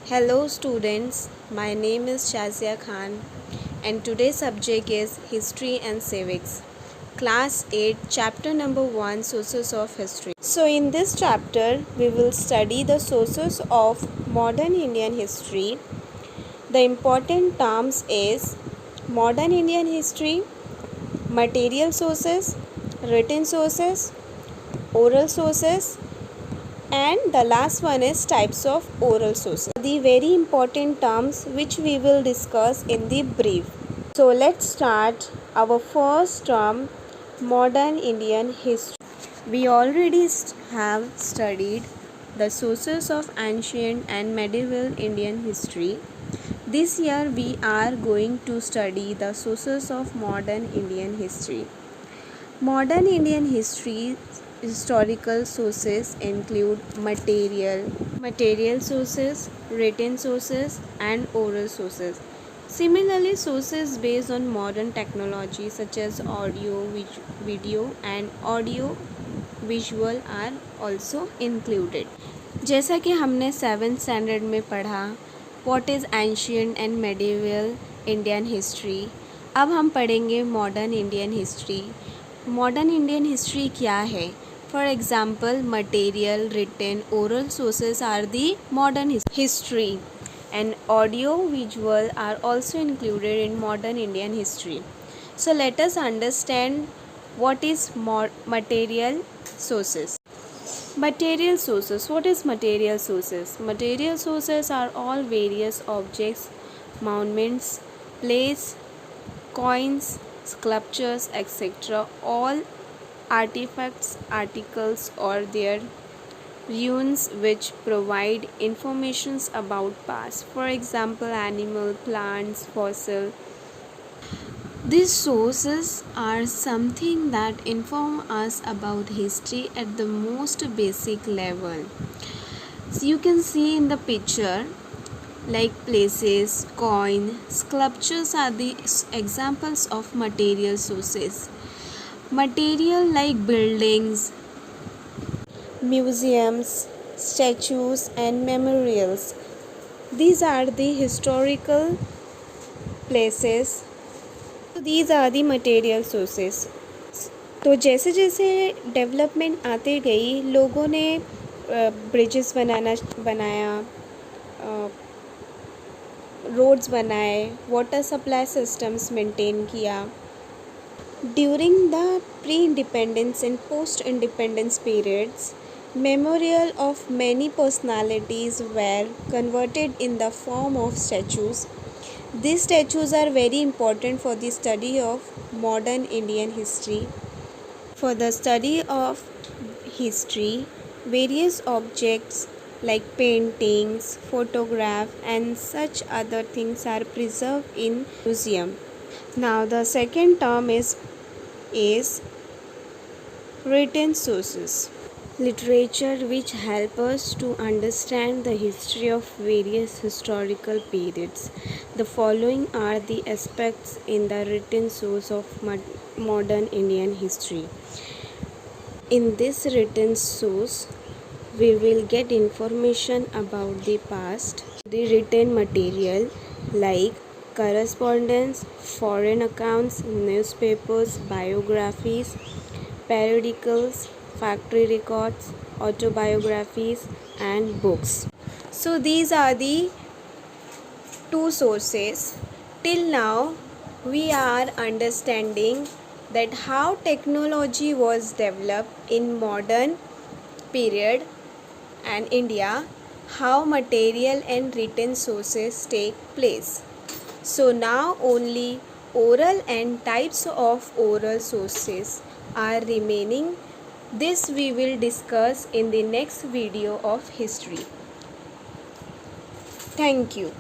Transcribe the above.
Hello students, my name is Shazia Khan and today's subject is History and Civics. Class 8, chapter number 1, Sources of History. So in this chapter, we will study the sources of modern Indian history. The important terms is modern Indian history, material sources, written sources, oral sources, and the last one is types of oral sources. The very important terms which we will discuss in the brief. So let's start our first term, modern Indian history. We already have studied the sources of ancient and medieval Indian history. This year we are going to study the sources of modern Indian history. Modern Indian history historical sources include material sources, written sources, and oral sources. Similarly, sources based on modern technology such as audio, video, and audio visual are also included. जैसा कि हमने 7th standard में पढ़ा what is ancient and medieval Indian history, अब हम पढ़ेंगे modern Indian history. Modern Indian history क्या है? For example, material, written, oral sources are the modern history and audio visual are also included in modern Indian history. So let us understand what is material sources. Material sources. What is material sources? Material sources are all various objects, monuments, plates, coins, sculptures, etc. All artifacts, articles, or their ruins which provide informations about past. For example, animal, plants, fossil. These sources are something that inform us about history at the most basic level. So you can see in the picture like places, coin, sculptures are the examples of material sources. Material like buildings, museums, statues, and memorials. These are the historical places. So these are the material sources. तो जैसे जैसे development आते गई, लोगों ने bridges बनाया, roads बनाए, water supply systems maintain किया. During the pre-independence and post-independence periods, memorial of many personalities were converted in the form of statues. These statues are very important for the study of modern Indian history. For the study of history, various objects like paintings, photographs, and such other things are preserved in museum. Now the second term is written sources. Literature which help us to understand the history of various historical periods. The following are the aspects in the written source of modern Indian history. In this written source, we will get information about the past. The written material like correspondence, foreign accounts, newspapers, biographies, periodicals, factory records, autobiographies, and books. So these are the two sources. Till now, we are understanding that how technology was developed in modern period and India, how material and written sources take place. So now only oral and types of oral sources are remaining. This we will discuss in the next video of history. Thank you.